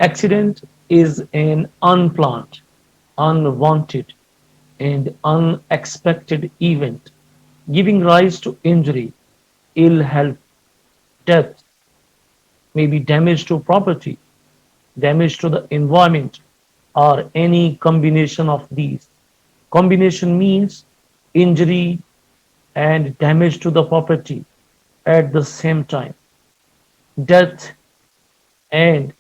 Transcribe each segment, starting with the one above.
Accident is an unplanned, unwanted, and unexpected event giving rise to injury, ill health, death, maybe damage to property, damage to the environment, or any combination of these. Combination means injury and damage to the property at the same time, death and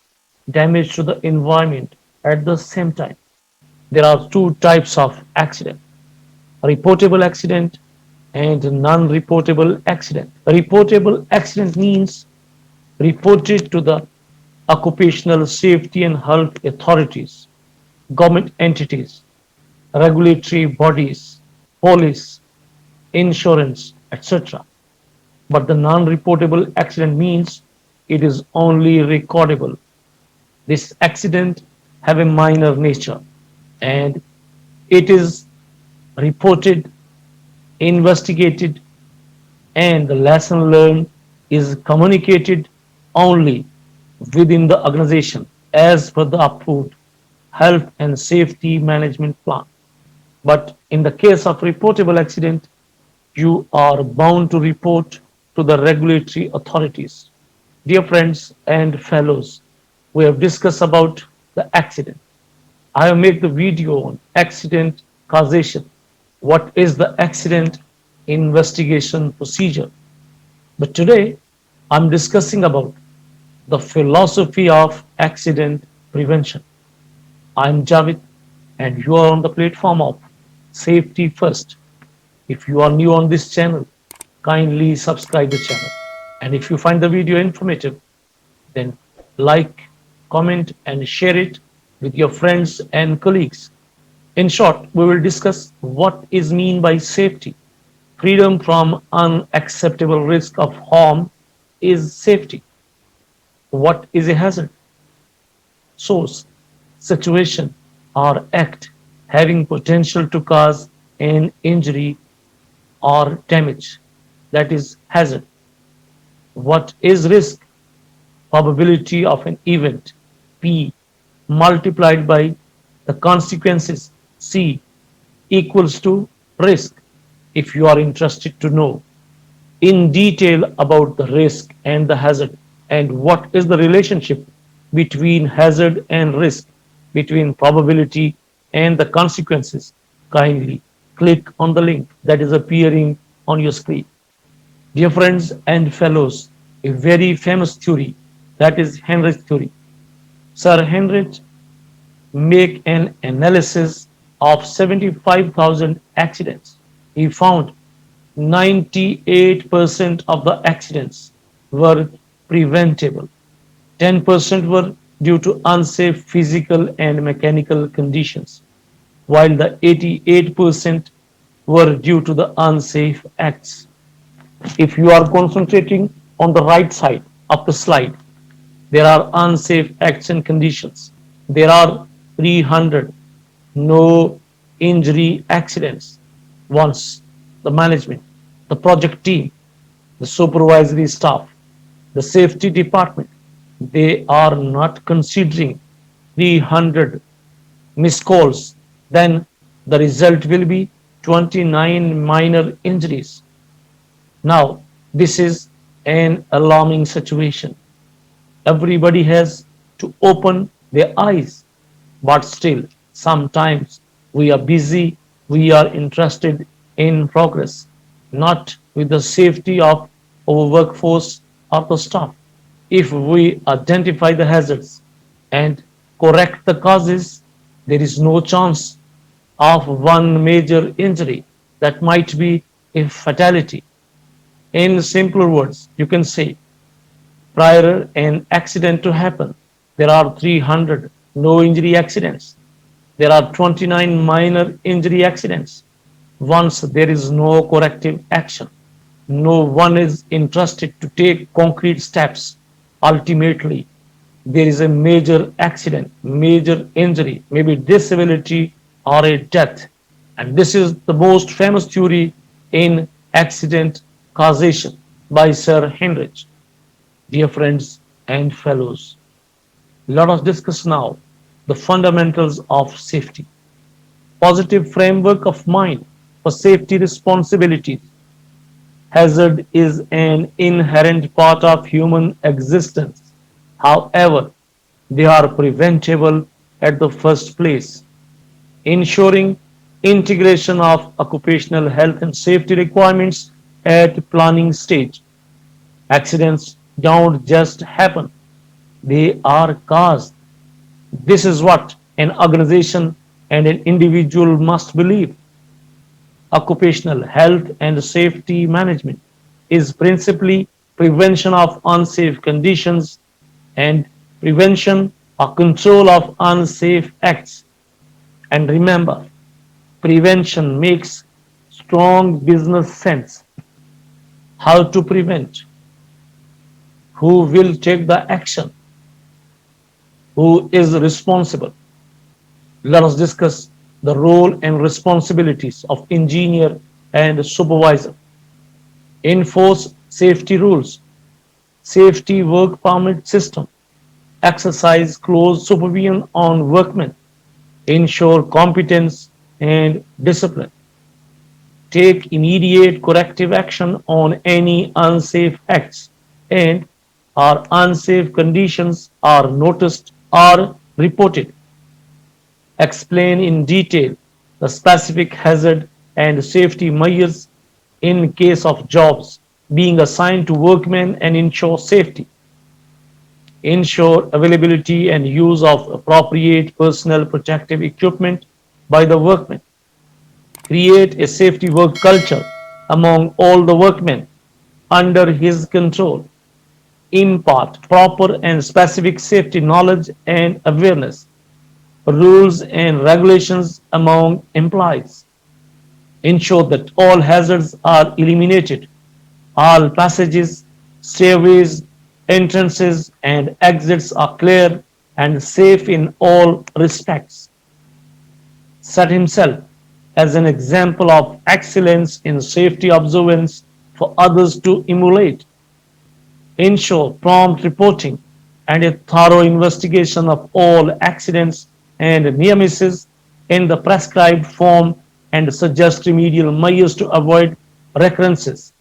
damage to the environment at the same time. There are two types of accident: reportable accident and non-reportable accident. Reportable accident means reported to the occupational safety and health authorities, government entities, regulatory bodies, police, insurance, etc. But the non-reportable accident means it is only recordable. This accident have a minor nature and it is reported, investigated, and the lesson learned is communicated only within the organization as per the approved health and safety management plan. But in the case of reportable accident, you are bound to report to the regulatory authorities. Dear friends and fellows, we have discussed about the accident. I have made the video on accident causation. What is the accident investigation procedure? But today I'm discussing about the philosophy of accident prevention. I'm Javed and you are on the platform of Safety First. If you are new on this channel, kindly subscribe the channel. And if you find the video informative, then like, comment, and share it with your friends and colleagues. In short, we will discuss what is mean by safety. Freedom from unacceptable risk of harm is safety. What is a hazard? Source, situation, or act having potential to cause an injury or damage. That is hazard. What is risk? Probability of an event, P, multiplied by the consequences, C, equals to risk. If you are interested to know in detail about the risk and the hazard and what is the relationship between hazard and risk, between probability and the consequences, kindly click on the link that is appearing on your screen. Dear friends and fellows, a very famous theory, that is Heinrich theory. Sir Heinrich make an analysis of 75,000 accidents. He found 98% of the accidents were preventable. 10% were due to unsafe physical and mechanical conditions, while the 88% were due to the unsafe acts. If you are concentrating on the right side of the slide, there are unsafe acts and conditions. There are 300 no injury accidents. Once the management, the project team, the supervisory staff, the safety department, they are not considering 300 missed calls, then the result will be 29 minor injuries. Now, this is an alarming situation. Everybody has to open their eyes, but still, sometimes we are busy, we are interested in progress, not with the safety of our workforce or the staff. If we identify the hazards and correct the causes, there is no chance of one major injury that might be a fatality. In simpler words, you can say prior an accident to happen, there are 300 no injury accidents. There are 29 minor injury accidents. Once there is no corrective action, no one is interested to take concrete steps. Ultimately, there is a major accident, major injury, maybe disability or a death. And this is the most famous theory in accident causation by Sir Heinrich. Dear friends and fellows, Let us discuss now the fundamentals of safety. Positive framework of mind for safety responsibilities. Hazard is an inherent part of human existence. However, they are preventable at the first place. Ensuring integration of occupational health and safety requirements at planning stage. Accidents don't just happen, they are caused. This is what an organization and an individual must believe. Occupational health and safety management is principally prevention of unsafe conditions and prevention or control of unsafe acts. And remember, prevention makes strong business sense. How to prevent? Who will take the action? Who is responsible? Let us discuss the role and responsibilities of engineer and supervisor. Enforce safety rules, safety work permit system, exercise close supervision on workmen, ensure competence and discipline, take immediate corrective action on any unsafe acts, and or unsafe conditions are noticed or reported. Explain in detail the specific hazard and safety measures in case of jobs being assigned to workmen and ensure safety. Ensure availability and use of appropriate personal protective equipment by the workmen. Create a safety work culture among all the workmen under his control. Impart proper and specific safety knowledge and awareness. Rules and regulations among employees. Ensure that all hazards are eliminated. All passages, stairways, entrances, and exits are clear and safe in all respects. Set himself as an example of excellence in safety observance for others to emulate. Ensure prompt reporting and a thorough investigation of all accidents and near misses in the prescribed form and suggest remedial measures to avoid recurrences.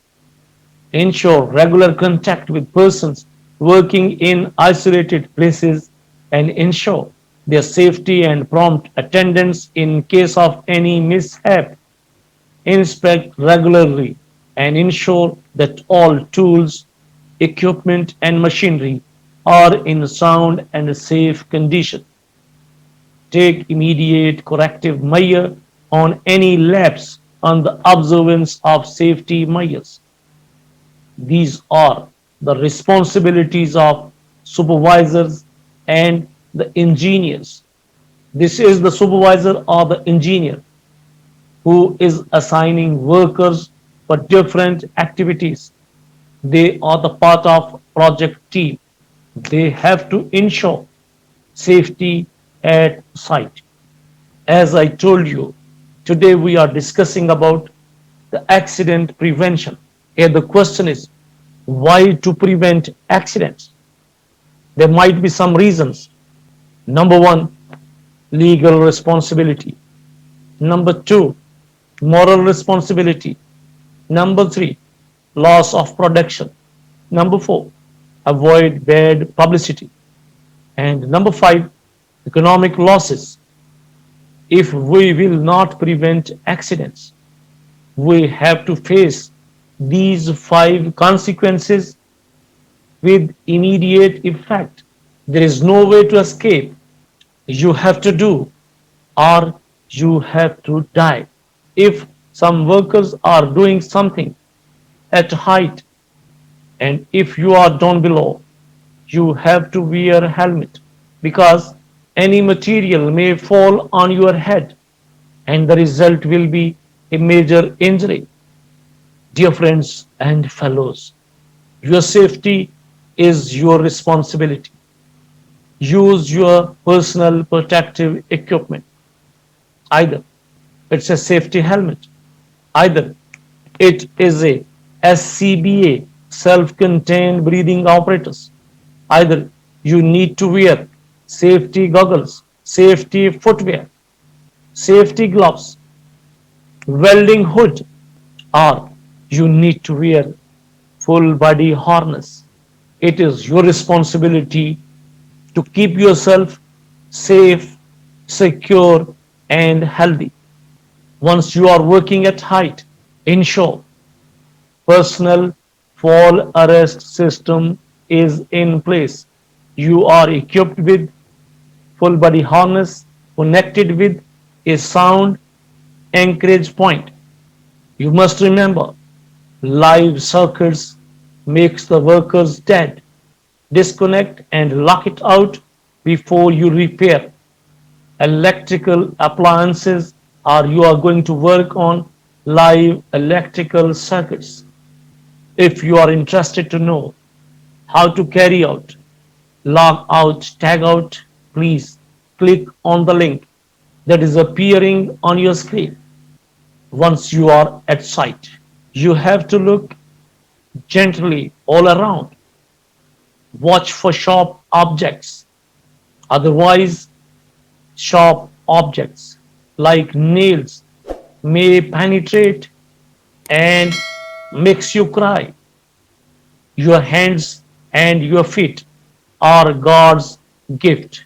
Ensure regular contact with persons working in isolated places and ensure their safety and prompt attendance in case of any mishap. Inspect regularly and ensure that all tools, equipment, and machinery are in sound and safe condition. Take immediate corrective measure on any lapse on the observance of safety measures. These are the responsibilities of supervisors and the engineers. This is the supervisor or the engineer who is assigning workers for different activities. They are the part of project team. They have to ensure safety at site. As I told you, today we are discussing about the accident prevention. Here the question is, why to prevent accidents? There might be some reasons. Number one, legal responsibility. Number two, moral responsibility. Number three, loss of production. Number four, avoid bad publicity. And number five, economic losses. If we will not prevent accidents, we have to face these five consequences with immediate effect. There is no way to escape. You have to do or you have to die. If some workers are doing something at height and if you are down below, you have to wear a helmet because any material may fall on your head and the result will be a major injury. Dear friends and fellows, your safety is your responsibility. Use your personal protective equipment. Either it's a safety helmet, either it is a SCBA, self contained breathing apparatus, either you need to wear safety goggles, safety footwear, safety gloves, welding hood, or you need to wear full body harness. It is your responsibility to keep yourself safe, secure, and healthy. Once you are working at height, ensure personal fall arrest system is in place. You are equipped with full body harness connected with a sound anchorage point. You must remember live circuits makes the workers dead. Disconnect and lock it out before you repair electrical appliances or you are going to work on live electrical circuits. If you are interested to know how to carry out log out, tag out, please click on the link that is appearing on your screen. Once you are at site, you have to look gently all around. Watch for sharp objects. Otherwise, sharp objects like nails may penetrate and makes you cry. Your hands and your feet are God's gift.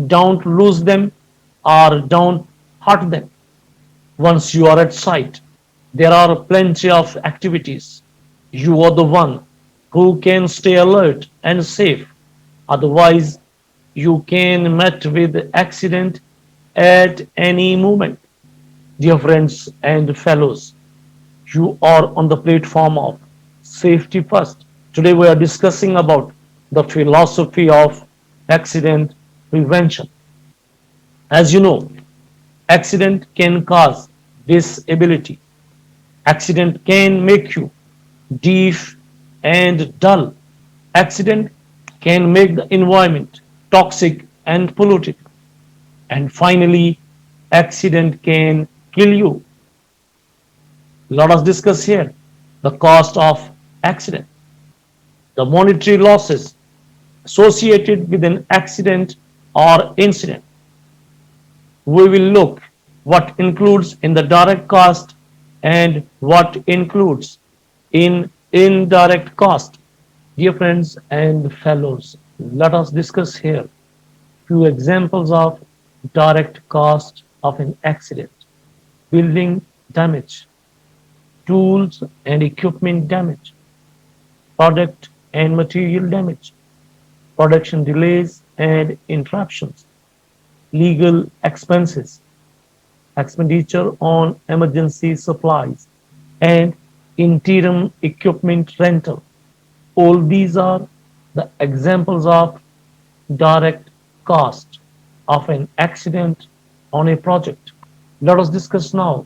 Don't lose them or don't hurt them. Once you are at site, there are plenty of activities. You are the one who can stay alert and safe. Otherwise, you can meet with accident at any moment. Dear friends and fellows, you are on the platform of safety first. Today we are discussing about the philosophy of accident prevention. As you know, accident can cause disability. Accident can make you deaf and dull. Accident can make the environment toxic and polluted. And finally, accident can kill you. Let us discuss here the cost of accident, the monetary losses associated with an accident or incident. We will look what includes in the direct cost and what includes in indirect cost. Dear friends and fellows, let us discuss here few examples of direct cost of an accident. Building damage, tools and equipment damage, product and material damage, production delays and interruptions, legal expenses, expenditure on emergency supplies, and interim equipment rental. All these are the examples of direct cost of an accident on a project. Let us discuss now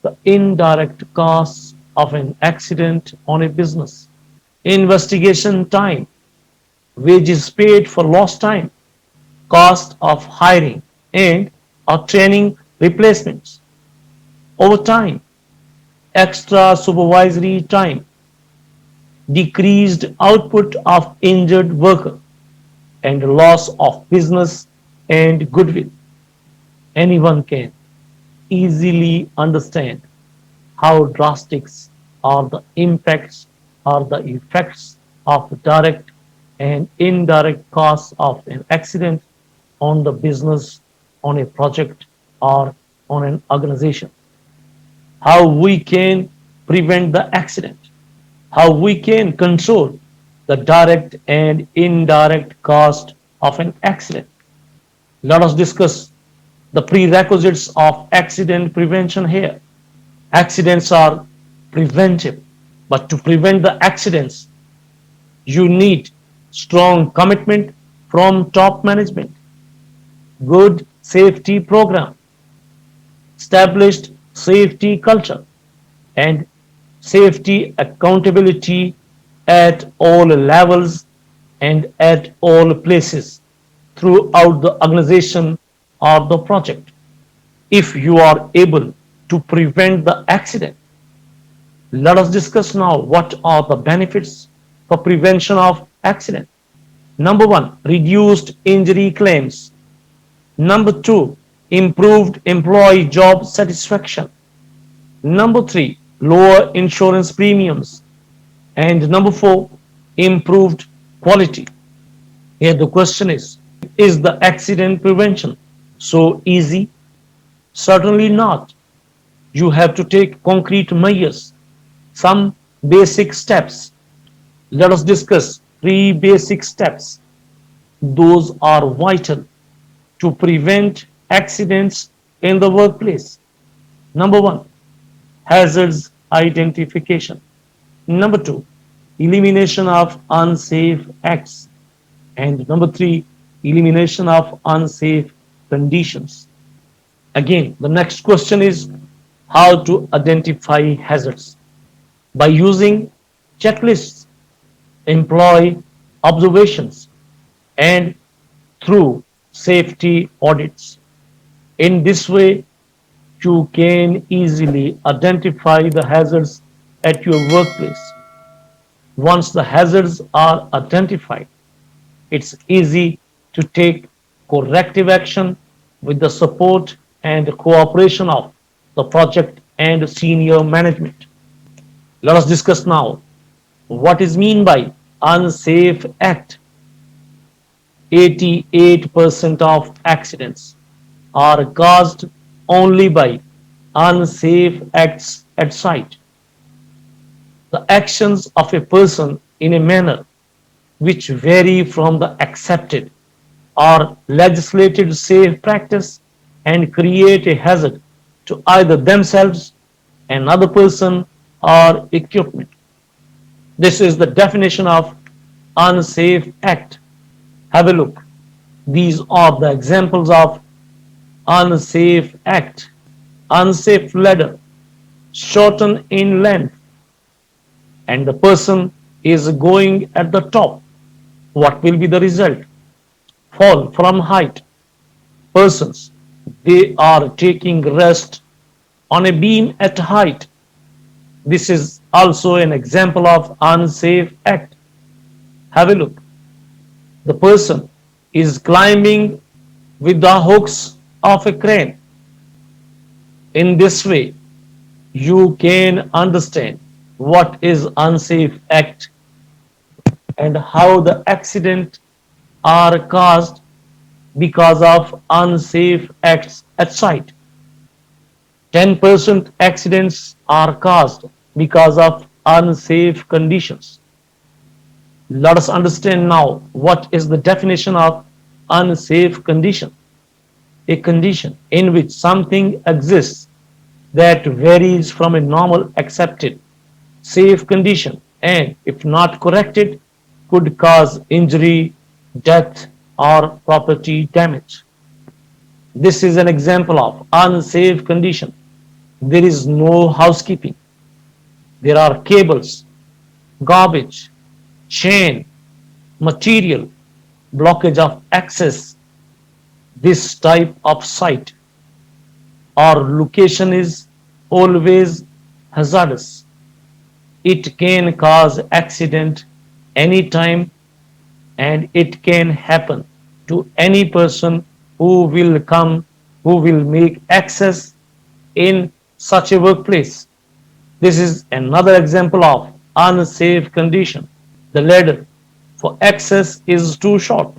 the indirect costs of an accident on a business. Investigation time, wages paid for lost time, cost of hiring and or training replacements, overtime, extra supervisory time, decreased output of injured worker, and loss of business and goodwill. Anyone can easily understand how drastic are the impacts or the effects of direct and indirect costs of an accident on the business, on a project, or on an organization. How we can prevent the accident, how we can control the direct and indirect cost of an accident. Let us discuss the prerequisites of accident prevention here. Accidents are preventive, but to prevent the accidents, you need strong commitment from top management, good safety program, established safety culture, and safety accountability at all levels and at all places throughout the organization or the project. If you are able to prevent the accident, let us discuss now what are the benefits for prevention of accident. Number one, reduced injury claims. Number two, improved employee job satisfaction. Number three, lower insurance premiums. And number four, improved quality. Here the question is the accident prevention so easy? Certainly not. You have to take concrete measures, some basic steps. Let us discuss three basic steps. Those are vital to prevent accidents in the workplace. Number one, hazards identification. Number two, elimination of unsafe acts. And number three, elimination of unsafe conditions. Again, the next question is how to identify hazards. By using checklists, employee observations, and through safety audits. In this way, you can easily identify the hazards at your workplace. Once the hazards are identified, it's easy to take corrective action with the support and cooperation of the project and senior management. Let us discuss now what is mean by unsafe act. 88% of accidents are caused only by unsafe acts at site. The actions of a person in a manner which vary from the accepted or legislated safe practice and create a hazard to either themselves, another person, or equipment. This is the definition of unsafe act. Have a look. These are the examples of unsafe act. Unsafe ladder, shorten in length, and the person is going at the top. What will be the result? Fall from height. Persons, they are taking rest on a beam at height. This is also an example of unsafe act. Have a look. The person is climbing with the hooks of a crane. In this way, you can understand what is unsafe act and how the accident are caused because of unsafe acts at site. 10% accidents are caused because of unsafe conditions. Let us understand now what is the definition of unsafe condition. A condition in which something exists that varies from a normal accepted safe condition and if not corrected could cause injury, death or property damage. This is an example of unsafe condition. There is no housekeeping. There are cables, garbage, chain, material, blockage of access. This type of site or location is always hazardous. It can cause accident anytime and it can happen to any person who will make access in such a workplace. This is another example of unsafe condition. The ladder for access is too short.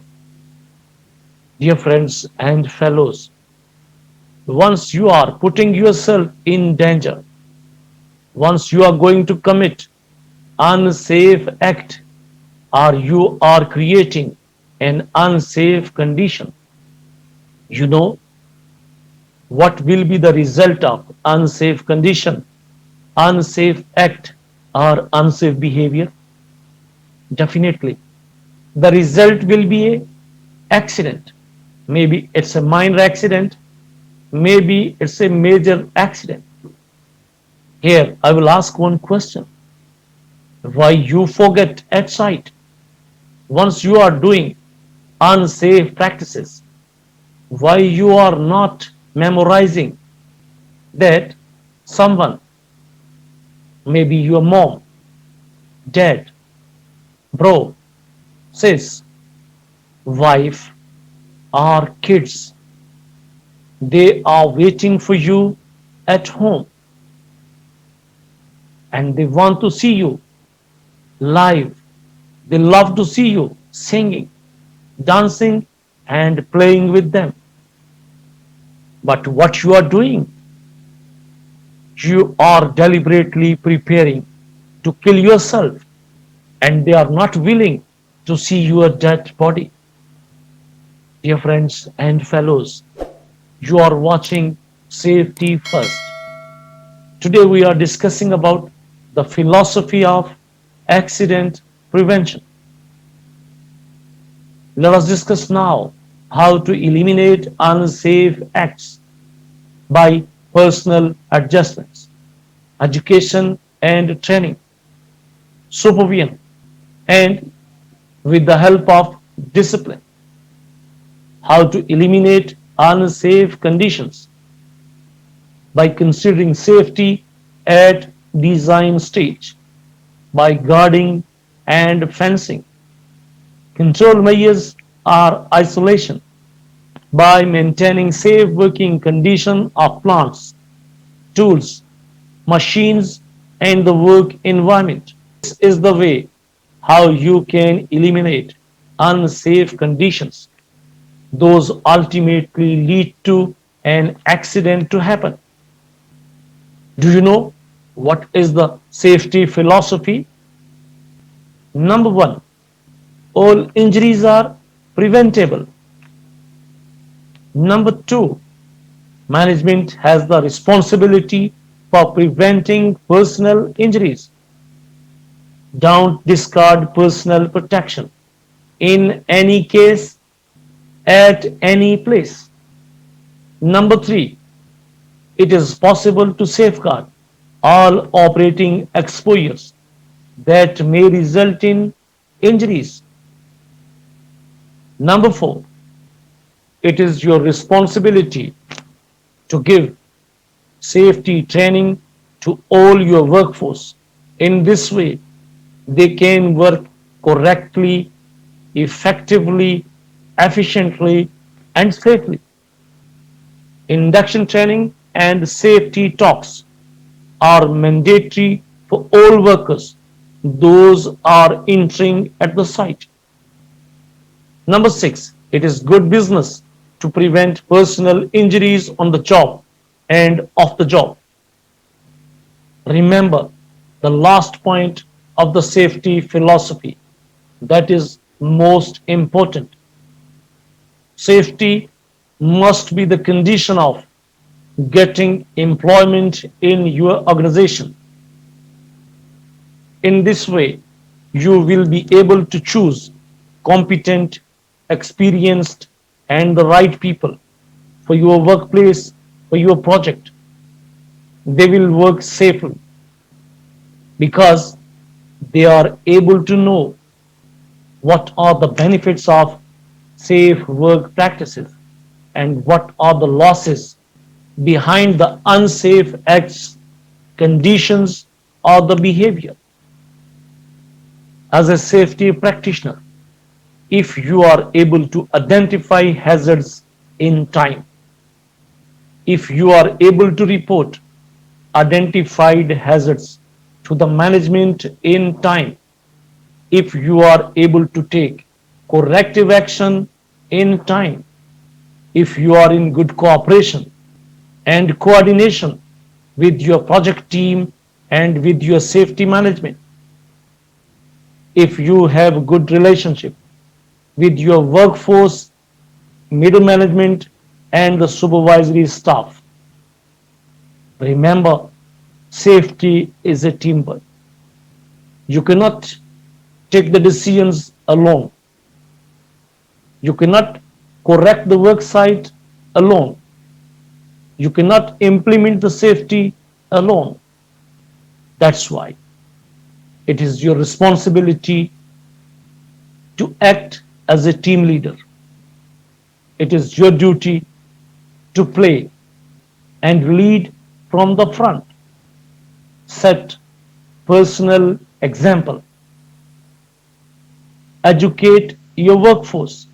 Dear friends and fellows, once you are putting yourself in danger, once you are going to commit unsafe act or you are creating an unsafe condition, you know what will be the result of unsafe condition, unsafe act or unsafe behavior? Definitely the result will be a accident. Maybe it's a minor accident, maybe it's a major accident. Here I will ask one question. Why you forget at site? Once you are doing unsafe practices, why you are not memorizing that someone, maybe your mom, dad, bro, sis, wife, or kids They are waiting for you at home and they want to see you live. They love to see you singing, dancing, and playing with them. But what you are doing, you are deliberately preparing to kill yourself, and they are not willing to see your dead body. Dear friends and fellows, you are watching Safety First. Today we are discussing about the philosophy of accident prevention. Let us discuss now how to eliminate unsafe acts by personal adjustments, education and training, supervision, and with the help of discipline. How to eliminate unsafe conditions by considering safety at design stage, by guarding and fencing. Control measures are isolation by maintaining safe working condition of plants, tools, machines, and the work environment. This is the way how you can eliminate unsafe conditions. Those ultimately lead to an accident to happen. Do you know what is the safety philosophy? Number one, all injuries are preventable. Number two, management has the responsibility for preventing personal injuries. Don't discard personal protection in any case, at any place. Number three, it is possible to safeguard all operating exposures that may result in injuries. Number four, it is your responsibility to give safety training to all your workforce. In this way, they can work correctly, effectively, efficiently, and safely. Induction training and safety talks are mandatory for all workers. Those are entering at the site. Number six, it is good business to prevent personal injuries on the job and off the job. Remember the last point of the safety philosophy that is most important. Safety must be the condition of getting employment in your organization. In this way, you will be able to choose competent, experienced, and the right people for your workplace, for your project. They will work safely because they are able to know what are the benefits of safe work practices and what are the losses behind the unsafe acts, conditions, or the behavior. As a safety practitioner, if you are able to identify hazards in time, if you are able to report identified hazards to the management in time, if you are able to take corrective action in time, if you are in good cooperation and coordination with your project team and with your safety management, if you have good relationship with your workforce, middle management, and the supervisory staff. Remember, safety is a teamwork. You cannot take the decisions alone. You cannot correct the work site alone. You cannot implement the safety alone. That's why it is your responsibility to act as a team leader. It is your duty to play and lead from the front. Set personal example. Educate your workforce.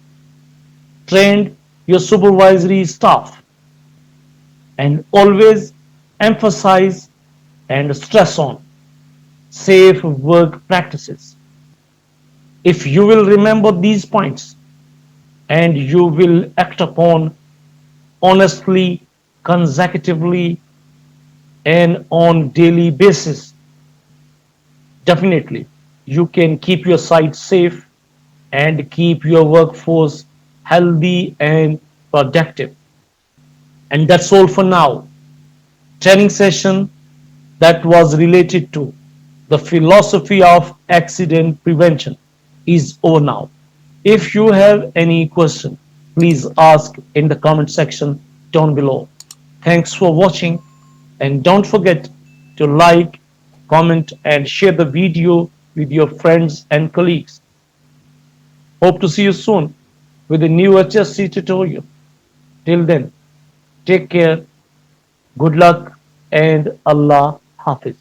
Train your supervisory staff. and always emphasize and stress on safe work practices. If you will remember these points and you will act upon honestly, consecutively, and on daily basis, definitely you can keep your site safe and keep your workforce healthy and productive. And that's all for now. Training session that was related to the philosophy of accident prevention is over now. If you have any question, please ask in the comment section down below. Thanks for watching and don't forget to like, comment and share the video with your friends and colleagues. Hope to see you soon with a new HSC tutorial. Till then, take care, good luck and Allah Hafiz.